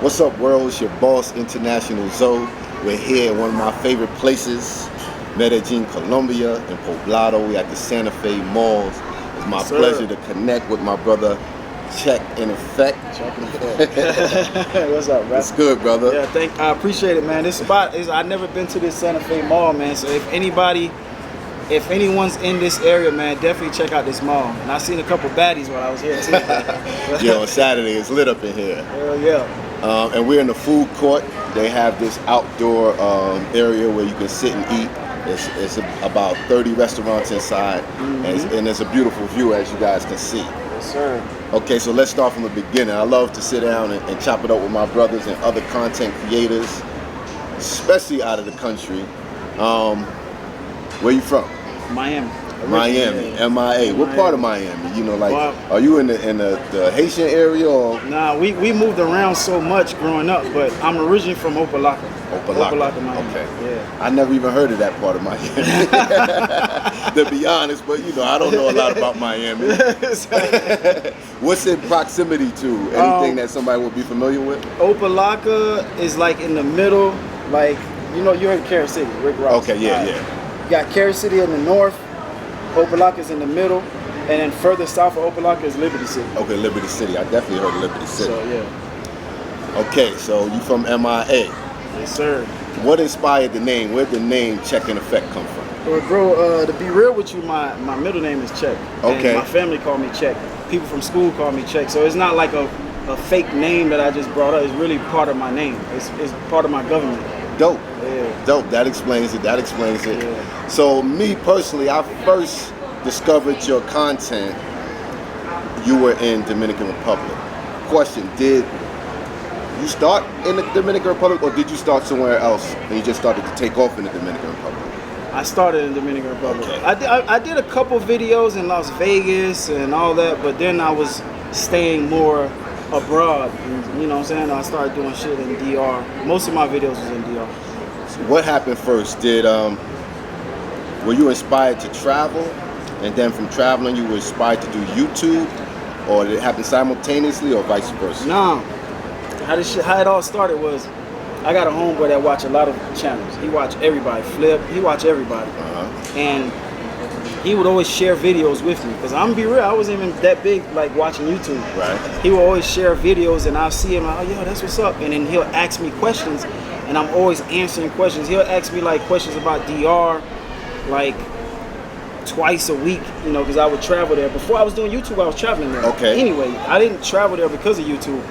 What's up, world? It's your boss, International Zoe. We're here in one of my favorite places, Medellin Colombia, in Poblado. We're at the Santafe malls. It's my pleasure to connect with my brother, Czeck In Effect. Czeck In Effect. What's up, bro? It's good, brother. Yeah, I appreciate it, man. This spot is, I've never been to this Santafe mall, man. So if anyone's in this area, man, definitely check out this mall. And I seen a couple baddies while I was here too. Yeah, on Saturday it's lit up in here. Hell yeah. And we're in the food court. They have this outdoor area where you can sit and eat. It's about 30 restaurants inside, and it's a beautiful view, as you guys can see. Yes, sir. Okay, so let's start from the beginning. I love to sit down and chop it up with my brothers and other content creators, especially out of the country. Where you from? Miami. Miami, MIA. What part of Miami? You know, like, well, are you in the Haitian area or? Nah, we moved around so much growing up, but I'm originally from Opelika. Opelika, Miami. Okay. Yeah. I never even heard of that part of Miami, to be honest. But you know, I don't know a lot about Miami. What's in proximity to? Anything that somebody would be familiar with? Opelika is like in the middle, like, you know, you heard Carrot City, Rick Ross. Okay, yeah, yeah. You got Carrot City in the north. Opelika is in the middle, and then further south of Opelika is Liberty City. Okay, Liberty City. I definitely heard of Liberty City. So, yeah. Okay, so you from MIA. Yes, sir. What inspired the name? Where'd the name Czeck In Effect come from? Well, bro, to be real with you, my middle name is Czeck. Okay. And my family call me Czeck. People from school call me Czeck. So it's not like a fake name that I just brought up. It's really part of my name. It's part of my government. Dope. Yeah. Dope. That explains it. That explains it. Yeah. So me personally, I first discovered your content. You were in Dominican Republic. Question: did you start in the Dominican Republic, or did you start somewhere else and you just started to take off in the Dominican Republic? I started in the Dominican Republic. Okay. I did a couple videos in Las Vegas and all that, but then I was staying more abroad. You know what I'm saying? I started doing shit in DR. Most of my videos was in DR. So what happened first? Were you inspired to travel, and then from traveling you were inspired to do YouTube, or did it happen simultaneously, or vice versa? No. How it all started was, I got a homeboy that watch a lot of channels. He watch everybody, Flip. He watch everybody, and he would always share videos with me. Cause I'm gonna be real, I wasn't even that big like watching YouTube. Right. He would always share videos, and I'll see him. Oh, yo, that's what's up. And then he'll ask me questions, and I'm always answering questions. He'll ask me like questions about DR, like twice a week, you know, because I would travel there. Before I was doing YouTube, I was traveling there. Okay. Anyway, I didn't travel there because of YouTube.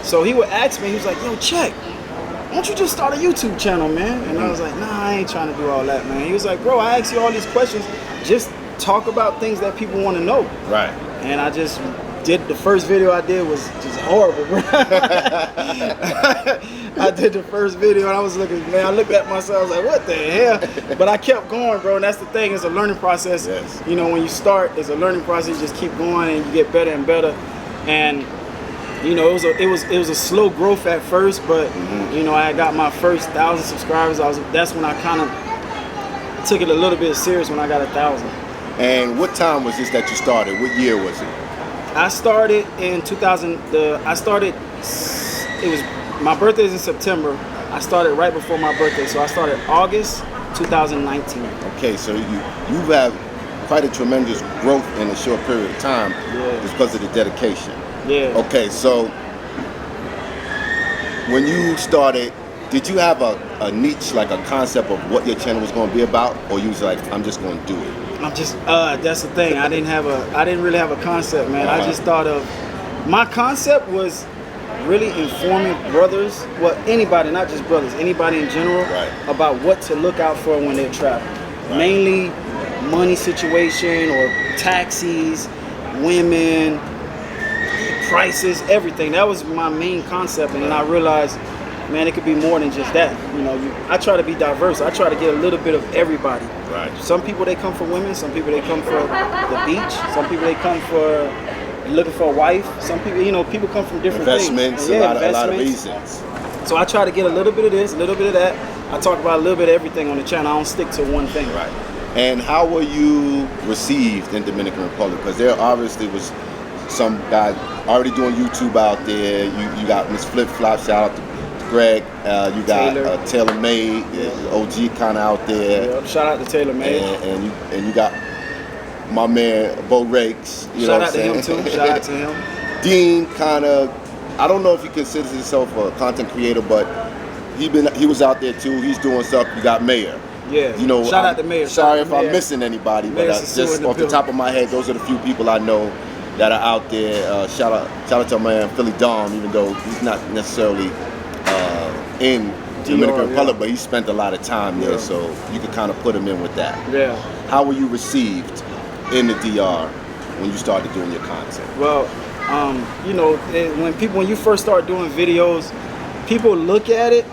So he would ask me, he was like, yo, Czeck, why don't you just start a YouTube channel, man? And I was like, nah, I ain't trying to do all that, man. He was like, bro, I asked you all these questions. Just talk about things that people want to know. Right. And I just did, the first video I did was just horrible, bro. I did the first video and I was looking, man, I looked at myself, I was like, what the hell? But I kept going, bro, and that's the thing, it's a learning process. Yes. You know, when you start, it's a learning process, you just keep going and you get better and better. And you know, it was a slow growth at first, but you know, I got my first 1,000 subscribers. That's when I kind of took it a little bit serious, when I got 1,000. And what time was this that you started? What year was it? I started in 2000. It was, my birthday is in September. I started right before my birthday, so I started August 2019. Okay, so you've had quite a tremendous growth in a short period of time. Yeah. Just because of the dedication. Yeah. Okay, so when you started, did you have a niche, like a concept of what your channel was going to be about, or you was like, I'm just going to do it? That's the thing. I didn't really have a concept, man. I just thought of, my concept was really informing brothers, well, anybody, not just brothers, anybody in general, about what to look out for when they're traveling. Mainly money situation or taxis, women, prices, everything. That was my main concept, and then I realized, man, it could be more than just that. You know, I try to be diverse. I try to get a little bit of everybody. Right. Some people, they come for women. Some people, they come for the beach. Some people, they come for looking for a wife. Some people, you know, people come from different investments, things. a lot of reasons. So I try to get a little bit of this, a little bit of that. I talk about a little bit of everything on the channel. I don't stick to one thing. Right. And how were you received in Dominican Republic? Because there obviously was some guys already doing YouTube out there. You got Miss Flip Flop, shout out to Greg. You got Taylor Made, OG kind of out there. Yep. Shout out to Taylor Made. And you got my man Bo Rakes. Shout out to him too. Shout out to him. Dean kind of, I don't know if he considers himself a content creator, but he was out there too. He's doing stuff. You got Mayor. Yeah. Shout out to Mayor. Sorry if I'm missing anybody, but just off the top of my head, those are the few people I know that are out there. Shout out to my man Philly Dom, even though he's not necessarily in Dominican Republic, but he spent a lot of time there, so you could kind of put him in with that. Yeah. How were you received in the DR when you started doing your content? Well, when you first start doing videos, people look at it,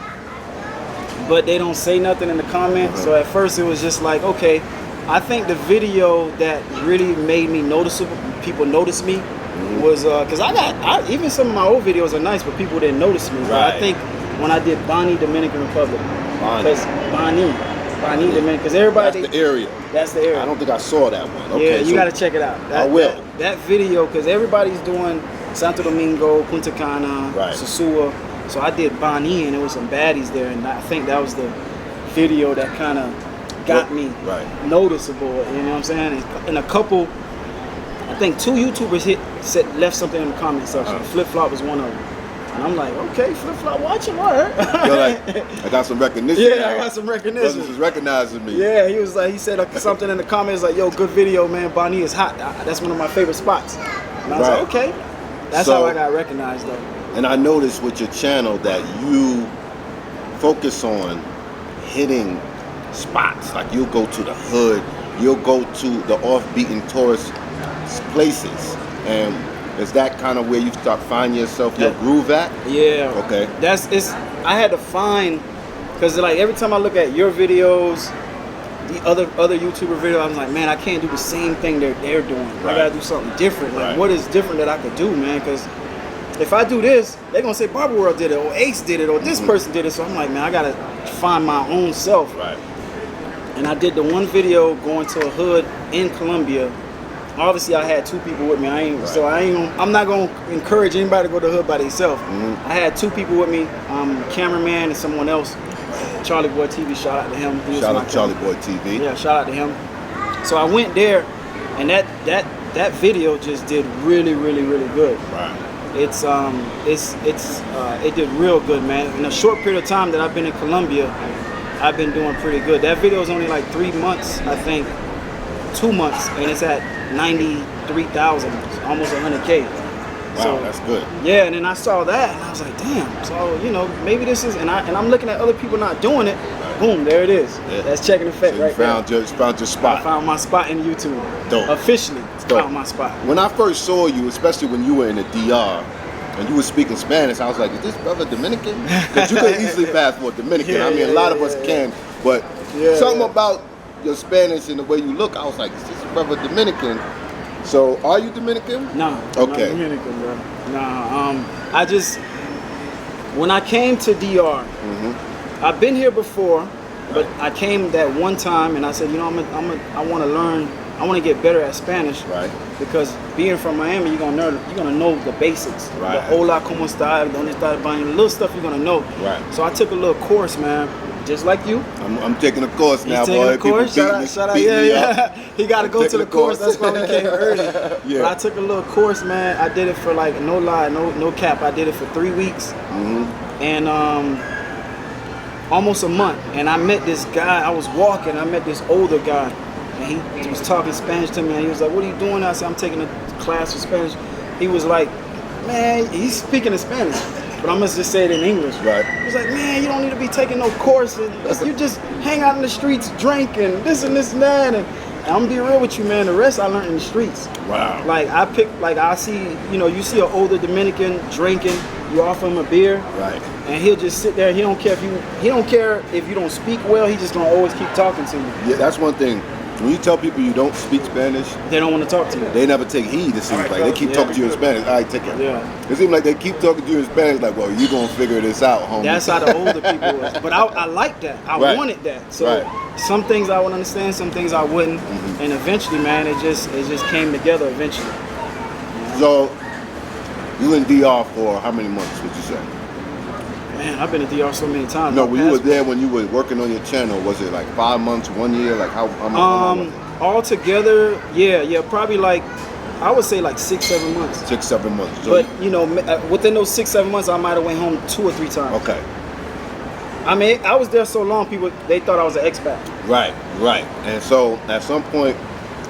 but they don't say nothing in the comments. So at first it was just like, okay, I think the video that really made me noticeable, people noticed me, was because even some of my old videos are nice, but people didn't notice me. Right. But I think when I did Bonnie, Dominican Republic, because Bonnie, Dominican, because everybody. That's the area. That's the area. I don't think I saw that one. Okay, yeah, you got to check it out. I will. That video, because everybody's doing Santo Domingo, Punta Cana, Sosua. So I did Bonnie, and there was some baddies there, and I think that was the video that kind of got me noticeable. You know what I'm saying? And a couple, I think 2 YouTubers left something in the comment section. Flip Flop was one of them. And I'm like, okay, Flip Flop watching, what? You're like, I got some recognition. Yeah, I got some recognition. Brothers is recognizing me. Yeah, he said something in the comments like, yo, good video, man. Bonnie is hot. That's one of my favorite spots. And I was like, okay. That's how I got recognized, though. And I noticed with your channel that you focus on hitting spots. Like you'll go to the hood, you'll go to the off-beaten tourist places. And is that kind of where you start finding yourself, your groove at? Yeah. Okay. I had to find, because like every time I look at your videos, the other YouTuber videos, I was like, man, I can't do the same thing they're doing. I gotta do something different. Like, what is different that I could do, man? Because if I do this, they're gonna say Barber World did it, or Ace did it, or this person did it. So I'm like, man, I gotta find my own self. Right. And I did the one video going to a hood in Colombia. Obviously, I had 2 people with me. I'm not gonna encourage anybody to go to the hood by themselves. I had 2 people with me, cameraman and someone else. Charlie Boy TV, shout out to him. Shout out to Charlie Boy TV. Yeah, shout out to him. So I went there, and that video just did really, really, really good. Right. It did real good, man. In a short period of time that I've been in Colombia, I've been doing pretty good. That video is only like 3 months, I think, 2 months, and it's at 93,000, almost 100K. Wow, so, that's good. Yeah, and then I saw that, and I was like, damn. So maybe this is, and I'm looking at other people not doing it. Boom, there it is. Yeah. That's Czeck In Effect, so right there. Found your spot. I found my spot in YouTube. Dope. Officially found my spot. When I first saw you, especially when you were in the DR, and you were speaking Spanish, I was like, is this brother Dominican? Because you could easily pass for a Dominican. A lot of us can, but something about your Spanish and the way you look, I was like, is this brother Dominican? So, are you Dominican? No. Okay. I'm not Dominican, bro. Nah. When I came to DR, I've been here before, but I came that one time and I said, I want to learn. I want to get better at Spanish, because being from Miami, you're gonna know the basics. Right. The hola, cómo está, dónde está el baño, little stuff you're gonna know. Right. So I took a little course, man, just like you. I'm taking a course now, boy. Boy. A course. Shout out. Yeah. He got to go to the course. That's why we came early. But I took a little course, man. I did it for like no lie, no cap. I did it for 3 weeks, and almost a month. And I met this guy. I was walking. I met this older guy. And he was talking Spanish to me, and he was like, what are you doing? I said, I'm taking a class of Spanish. He was like, man, he's speaking in Spanish, but I'm going to just say it in English. Right. He was like, man, you don't need to be taking no course. You just hang out in the streets, drink, and this and that. And I'm going to be real with you, man. The rest I learned in the streets. Wow. Like, I see, you see an older Dominican drinking, you offer him a beer. Right. And he'll just sit there. He don't care if you don't speak well. He just going to always keep talking to you. Yeah, that's one thing. When you tell people you don't speak Spanish, they don't want to talk to you. They never take heed, it seems like. They keep talking to you in Spanish. All right, take it. Yeah. It seems like they keep talking to you in Spanish like, well, you're going to figure this out, homie. That's how the older people was. But I liked that. I wanted that. So some things I would understand, some things I wouldn't. And eventually, man, it just came together eventually. So, you in DR for how many months, would you say? Man, I've been to DR so many times. No, when you were there, when you were working on your channel, was it like 5 months, 1 year? Like how long was it? All together, yeah, probably like, I would say like 6-7 months. 6-7 months. So But you know, within those 6-7 months, I might have went home 2 or 3 times. okay. I mean, I was there so long, people they thought I was an expat. Right. And so at some point,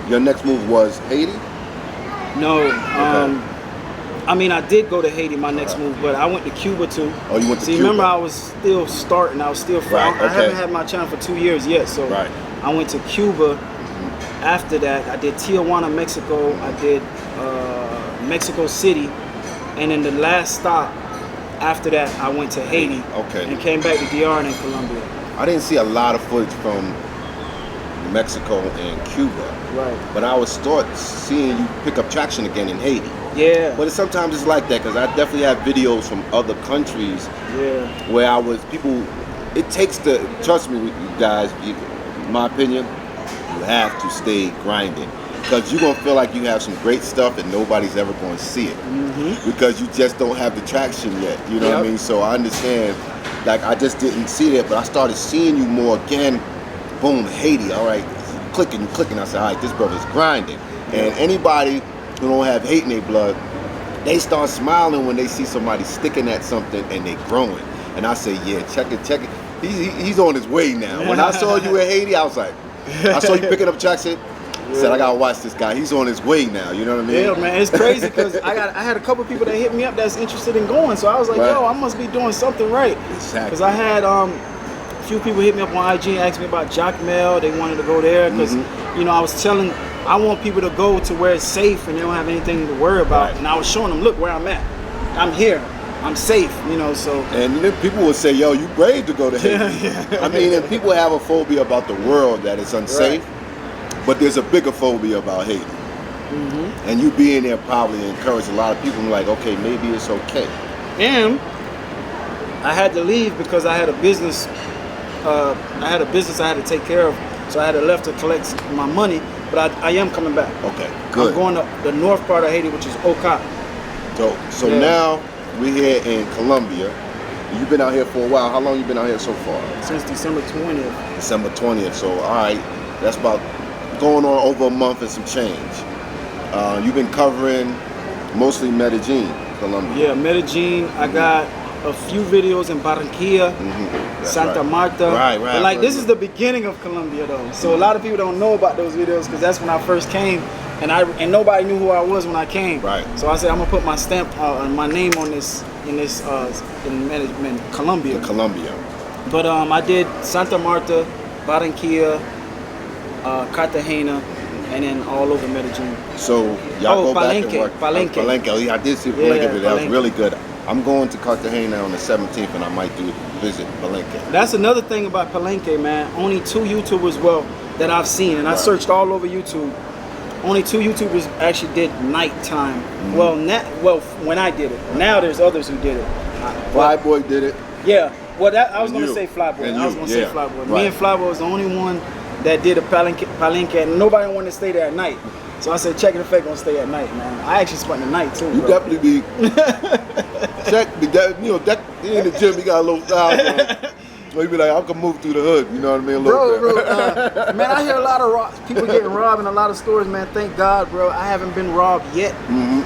your next move was Haiti? No, I mean, I did go to Haiti, my next move, but I went to Cuba too. Oh, you went to See, Cuba. remember, I was still starting. I was still Right, I okay. haven't had my channel for 2 years yet, so Right. I went to Cuba. After that, I did Tijuana, Mexico. I did Mexico City, and then the last stop after that, I went to Haiti. Okay. And came back to DR and then Colombia. I didn't see a lot of footage from Mexico and Cuba, Right. but I would start seeing you pick up traction again in Haiti. Yeah. But sometimes it's like that because I definitely have videos from other countries Yeah. where people, it takes trust me, you guys, in my opinion, you have to stay grinding because you're going to feel like you have some great stuff and nobody's ever going to see it because you just don't have the traction yet, you know what I mean? So I understand, like I just didn't see that, but I started seeing you more again, boom, Haiti, all right, clicking, I said, all right, this brother's grinding. And anybody who don't have hate in their blood, they start smiling when they see somebody sticking at something and they growing. And I say, yeah, check it. He's on his way now. When I saw you in Haiti, I was like, I saw you picking up traction. I said, I gotta watch this guy. He's on his way now. You know what I mean? Yeah, man, it's crazy because I had a couple people that hit me up that's interested in going. So I was like, Right. yo, I must be doing something right. Exactly. Because I had a few people hit me up on IG and asked me about Jacmel. They wanted to go there because you know, I want people to go to where it's safe and they don't have anything to worry about. Right. And I was showing them, look where I'm at. I'm here. I'm safe, you know, so. And then people would say, yo, you brave to go to Haiti. I mean, and people have a phobia about the world that it's unsafe, but there's a bigger phobia about Haiti. And you being there probably encouraged a lot of people like, okay, maybe it's okay. And I had to leave because I had a business. I had to take care of, so I had to left to collect my money. But I am coming back. Okay, good. I'm going to the north part of Haiti, which is Oka. So now we're here in Colombia. You've been out here for a while. How long you been out here so far? Since December 20th. December 20th. So all right, that's about going on over a month and some change. You've been covering mostly Medellin, Colombia. Yeah, Medellin. I got a few videos in Barranquilla, Santa Marta. Right. But like this is the beginning of Colombia though. So a lot of people don't know about those videos because that's when I first came, and nobody knew who I was when I came. Right. So I said I'm gonna put my stamp, my name on this in Colombia. Colombia. But I did Santa Marta, Barranquilla, Cartagena, and then all over Medellin. So y'all go Palenque, back and work. Palenque. Palenque. Yeah, I did see Palenque, Yeah, but that was Palenque. really good. I'm going to Cartagena on the 17th, and I might visit Palenque. That's another thing about Palenque, man. Only 2 YouTubers, that I've seen, and I searched all over YouTube. Only 2 YouTubers actually did nighttime. Well, when I did it. Now there's others who did it. Flyboy did it. Yeah. Well, I was And gonna you. say Flyboy. And I was you, gonna say yeah. Flyboy. Right. Me and Flyboy was the only one that did a Palenque, and nobody wanted to stay there at night. So I said, Czeck In Effect gonna stay at night, man. I actually spent the night too. You bro. definitely be check. He in the gym. He got a little style. So he be like, I can move through the hood. You know what I mean? A little bit. Man, I hear a lot of people getting robbed in a lot of stores, man. Thank God, bro. I haven't been robbed yet,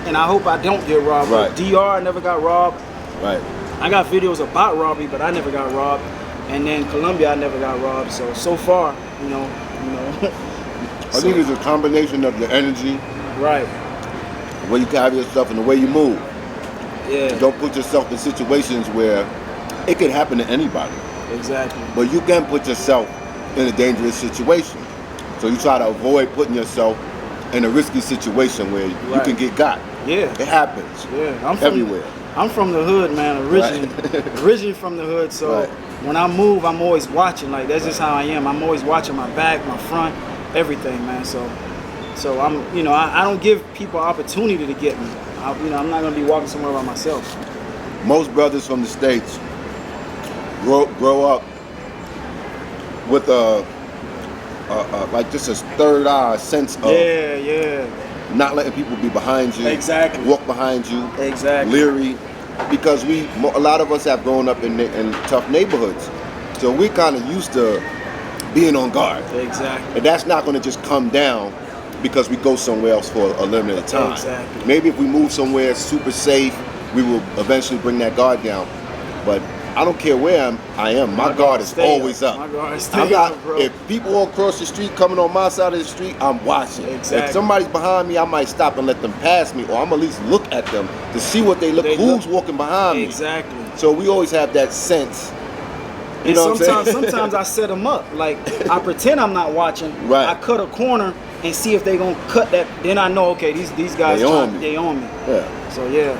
and I hope I don't get robbed. Right. DR, I never got robbed. Right. I got videos about robbery, but I never got robbed. And then Colombia, I never got robbed. So far, you know. I think it's a combination of the energy, Right. the way you carry yourself, and the way you move. Yeah. Don't put yourself in situations where it could happen to anybody. Exactly. But you can put yourself in a dangerous situation. So you try to avoid putting yourself in a risky situation where you can get got. Yeah. It happens. Yeah. Everywhere. I'm from the hood, man, originally from the hood. So when I move, I'm always watching. Like that's just how I am. I'm always watching my back, my front, everything, man. So I'm, I don't give people opportunity to get me. I'm not gonna be walking somewhere by myself. Most brothers from the States grow up with like just a third eye sense of not letting people be behind you, Exactly. walk behind you, Exactly. leery, because a lot of us have grown up in tough neighborhoods, so we're kind of used to being on guard. Exactly. And that's not going to just come down because we go somewhere else for a limited time. Exactly. Maybe if we move somewhere super safe, we will eventually bring that guard down. But I don't care where I am. My guard is always up. My guard is I'm not, up, bro. if people walk across the street coming on my side of the street, I'm watching. Exactly. If somebody's behind me, I might stop and let them pass me, or I'm at least look at them to see what who's walking behind me. Exactly. So we always have that sense. You know what I'm saying? Sometimes I set them up. Like, I pretend I'm not watching. Right. I cut a corner and see if they gonna cut that. Then I know, okay, these guys They on me. They on me. Yeah. So yeah.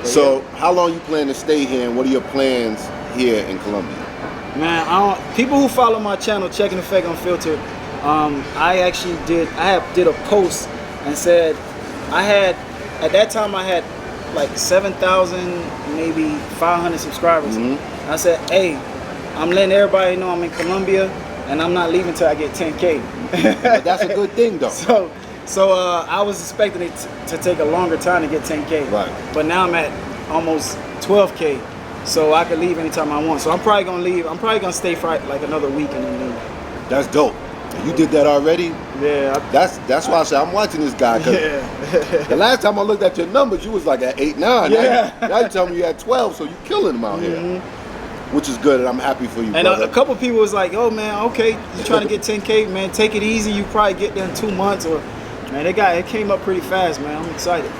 So how long you plan to stay here, and what are your plans here in Colombia? Man, people who follow my channel, Czech In Effect Unfiltered, I actually did a post and said at that time I had like 7,000, maybe 500 subscribers. Mm-hmm. I said, hey, I'm letting everybody know I'm in Colombia and I'm not leaving till I get 10K. But that's a good thing though. So I was expecting it to take a longer time to get 10K. Right. But now I'm at almost 12K. So I could leave anytime I want. So I'm probably gonna leave. I'm probably gonna stay for like another week and then leave. That's dope. You did that already? Yeah. That's why I said I'm watching this guy. Cause the last time I looked at your numbers, you was like at 8, 9. Yeah. Now you tell me you had 12, so you killing them out here. Which is good, and I'm happy for you, And brother. a couple people was like, "Oh man, okay, you trying to get 10K, man? Take it easy. You probably get there in 2 months." Or man, it came up pretty fast, man. I'm excited.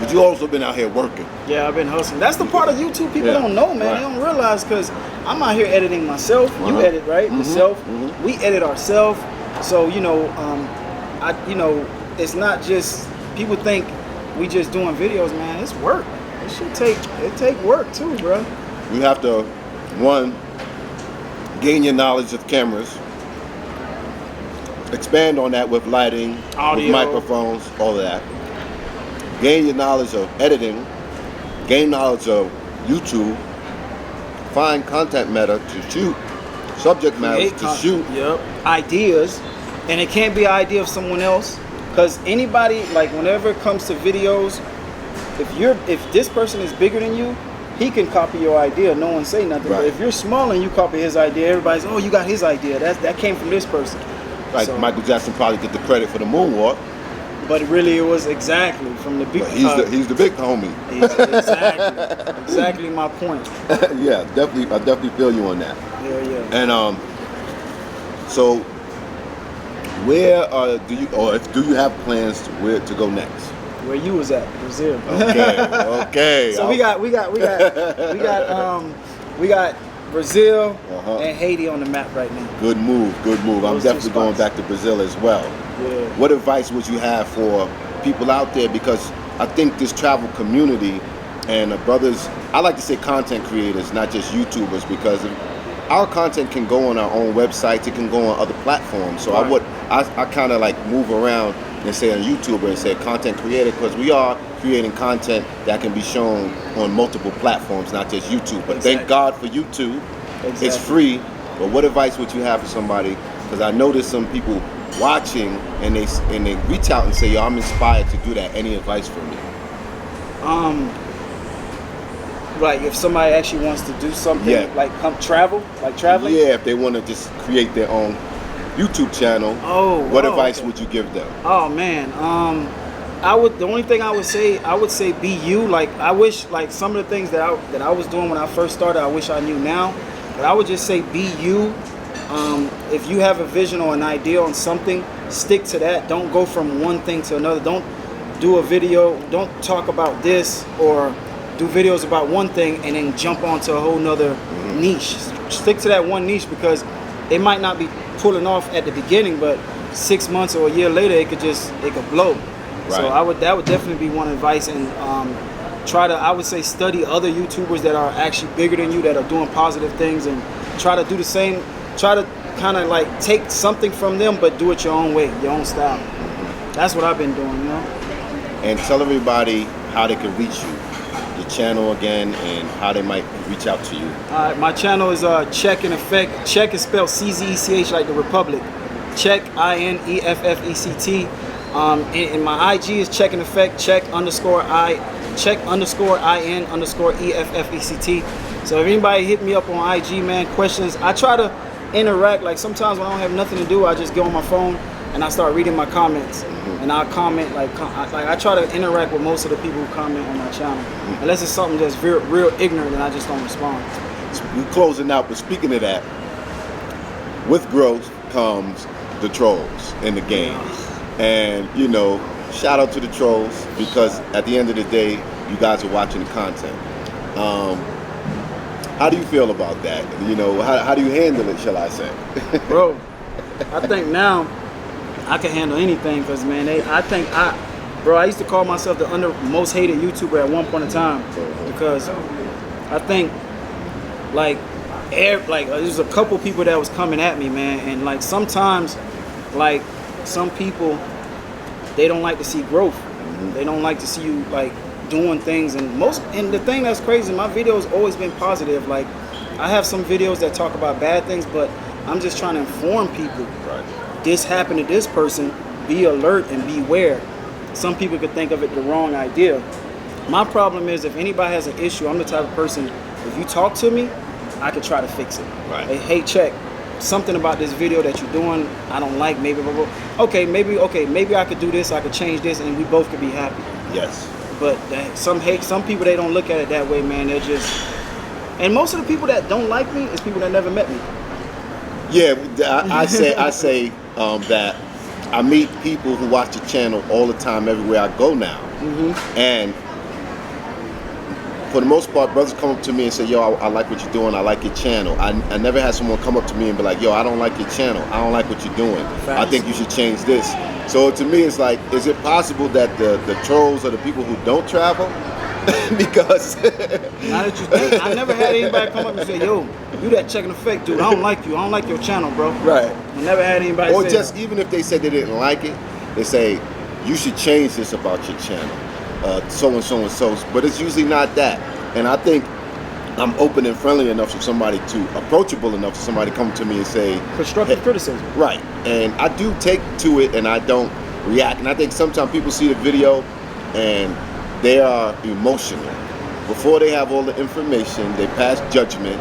But you also been out here working. Yeah, I've been hustling. That's the part of YouTube people don't know, man. Right. They don't realize, because I'm out here editing myself. You edit, right? Yourself. We edit ourselves. So it's not just people think we just doing videos, man. It's work. It take work too, bro. You have to, one, gain your knowledge of cameras, expand on that with lighting, Audio, with microphones, all of that. Gain your knowledge of editing, gain knowledge of YouTube, find content matter to shoot, subject matter to shoot. Yep. Ideas, and it can't be an idea of someone else, because anybody, like whenever it comes to videos, if this person is bigger than you, he can copy your idea. No one say nothing. Right. But if you're small and you copy his idea, everybody's, oh, you got his idea. That came from this person. Like So, Michael Jackson probably get the credit for the moonwalk, but really, it was exactly from the big. but he's the big homie. Exactly my point. Yeah, definitely. I definitely feel you on that. Yeah. And so where do you have plans to go next? Where you was at, Brazil. Okay. So we got Brazil and Haiti on the map right now. Good move. I'm Those two definitely going spots. back to Brazil as well. Yeah. What advice would you have for people out there? Because I think this travel community and brothers, I like to say content creators, not just YouTubers, because our content can go on our own websites, it can go on other platforms. So Right. I kind of like move around and say a YouTuber and say content creator, because we are creating content that can be shown on multiple platforms, not just YouTube. But thank God for YouTube. Exactly. It's free. But what advice would you have for somebody? Because I know there's some people watching and they reach out and say, yo, I'm inspired to do that. Any advice for me? Like if somebody actually wants to do something, like traveling. Yeah, if they want to just create their own YouTube channel, what advice would you give them? Oh man, the only thing I would say be you. Like I wish, like some of the things that I was doing when I first started, I wish I knew now. But I would just say be you. If you have a vision or an idea on something, stick to that. Don't go from one thing to another. Don't do a video. Don't talk about this or do videos about one thing and then jump onto a whole nother niche. Stick to that one niche, because it might not be pulling off at the beginning, but 6 months or a year later, it could blow. Right. So that would definitely be one advice. And I would say study other YouTubers that are actually bigger than you, that are doing positive things, and try to do the same. Try to kind of like take something from them, but do it your own way, your own style. That's what I've been doing, you know. And tell everybody how they can reach you, the channel again, and how they might reach out to you. My channel is Czeck In Effect. Czech is spelled CZECH like the Republic. Czeck, INEFFECT. And my IG is Czeck In Effect, Czeck_IN_EFFECT. So if anybody hit me up on IG, man, questions, I try to interact. Like sometimes when I don't have nothing to do, I just get on my phone and I start reading my comments. And I'll comment, like I try to interact with most of the people who comment on my channel. Unless it's something that's real ignorant, then I just don't respond. We're closing out, but speaking of that, with growth comes the trolls in the game. And, you know, shout out to the trolls, because at the end of the day, you guys are watching the content. How do you feel about that? You know, how do you handle it, shall I say? Bro, I think now I can handle anything, because, man, I used to call myself the most hated YouTuber at one point in time, because I think, like there's a couple people that was coming at me, man, and like sometimes, like some people, they don't like to see growth. They don't like to see you like doing things, and the thing that's crazy, my videos always been positive. Like I have some videos that talk about bad things, but I'm just trying to inform people. Right. This happened to this person, be alert and beware. Some people could think of it the wrong idea. My problem is, if anybody has an issue, I'm the type of person, if you talk to me, I could try to fix it. Right. Hey, Czeck, something about this video that you're doing, I don't like, maybe maybe I could do this, I could change this, and we both could be happy. Yes. But some people, they don't look at it that way, man. They're just, and most of the people that don't like me is people that never met me. Yeah, I say that I meet people who watch the channel all the time, everywhere I go now. And for the most part, brothers come up to me and say, yo, I like what you're doing, I like your channel. I never had someone come up to me and be like, yo, I don't like your channel, I don't like what you're doing. I think you should change this. So to me, it's like, is it possible that the trolls are the people who don't travel? Because now that you think, I never had anybody come up and say, yo, you that Czeck In Effect dude, I don't like you, I don't like your channel, bro. Right. I never had anybody say just that. even if they said they didn't like it, they say, you should change this about your channel, so and so and so. But it's usually not that. And I think I'm open and friendly enough for somebody approachable enough for somebody to come to me and say constructive criticism. Right. And I do take to it and I don't react. And I think sometimes people see the video and they are emotional. Before they have all the information, they pass judgment,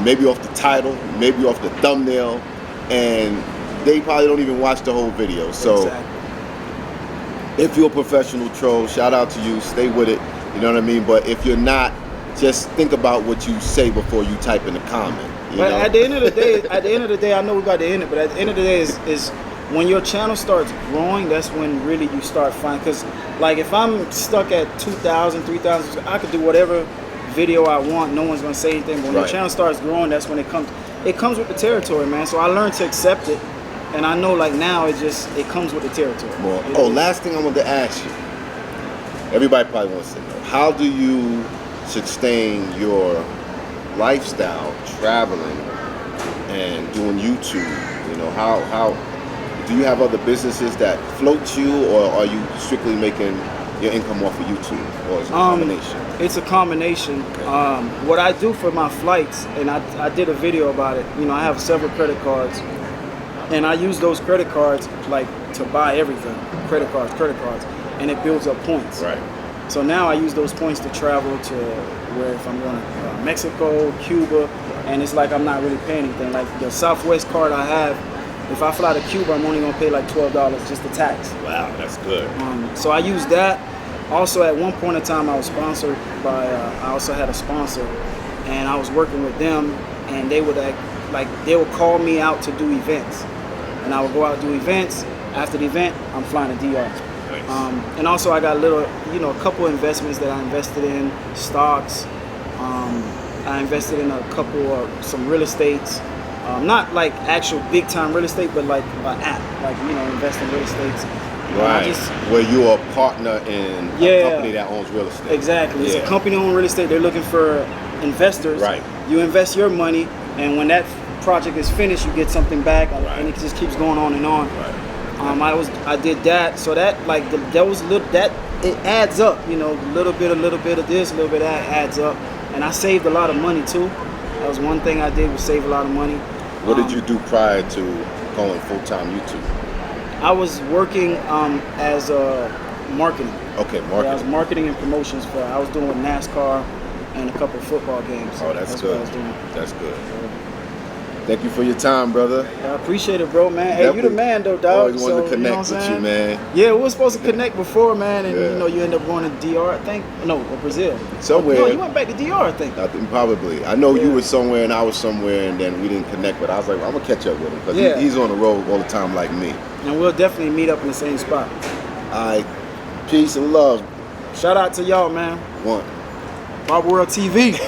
maybe off the title, maybe off the thumbnail, and they probably don't even watch the whole video. So if you're a professional troll, shout out to you, stay with it, you know what I mean? But if you're not, just think about what you say before you type in a comment. But at the end of the day, I know we're about to end it, but at the end of the day is when your channel starts growing, that's when really you start finding, because like if I'm stuck at 2,000, 3,000, I could do whatever video I want, no one's gonna say anything. But when your channel starts growing, that's when it comes with the territory, man. So I learned to accept it, and I know like now it comes with the territory. Last thing I wanted to ask you, everybody probably wants to know, how do you sustain your lifestyle traveling and doing YouTube? You know, how do you have other businesses that float you, or are you strictly making your income off of YouTube, or is it a combination? It's a combination. What I do for my flights, and I did a video about it, you know, I have several credit cards, and I use those credit cards like to buy everything, credit cards, and it builds up points. Right. So now I use those points to travel to where, if I'm going to Mexico, Cuba, and it's like I'm not really paying anything. Like the Southwest card I have, if I fly to Cuba, I'm only gonna pay like $12 just the tax. Wow, that's good. So I use that. Also, at one point in time, I was sponsored by. I also had a sponsor, and I was working with them, and they would they would call me out to do events, and I would go out and do events. After the event, I'm flying to DR. Nice. And also, I got a couple investments that I invested in, stocks. I invested in some real estates. Not like actual big time real estate, but like an app, invest in real estates. Right. Where you're a partner in a company that owns real estate. Exactly. It's a company owned real estate. They're looking for investors. Right. You invest your money, and when that project is finished, you get something back, and it just keeps going on and on. Right. I did that, so that it adds up. You know, a little bit of this, a little bit of that adds up, and I saved a lot of money too. That was one thing I did, was save a lot of money. What did you do prior to going full-time YouTube? I was working as a marketing. Okay, Yeah, I was marketing. marketing and promotions for. I was doing NASCAR and a couple of football games. Oh, that's What good. I was doing. That's good. Thank you for your time, brother. I appreciate it, bro, man. Hey, you the Definitely. man, though, dog. Always wanted to So, you know connect what I'm with you, saying? man. Yeah, we were supposed to connect before, man, and Yeah. you know, you end up going to DR, I think. No, or Brazil. Somewhere. No, you went back to DR, I think. I think probably. I know you Yeah. were somewhere and I was somewhere, and then we didn't connect. But I was like, I'm gonna catch up with him because Yeah. he's on the road all the time, like me. And we'll definitely meet up in the same spot. All right, peace and love. Shout out to y'all, man. One. Bob World TV.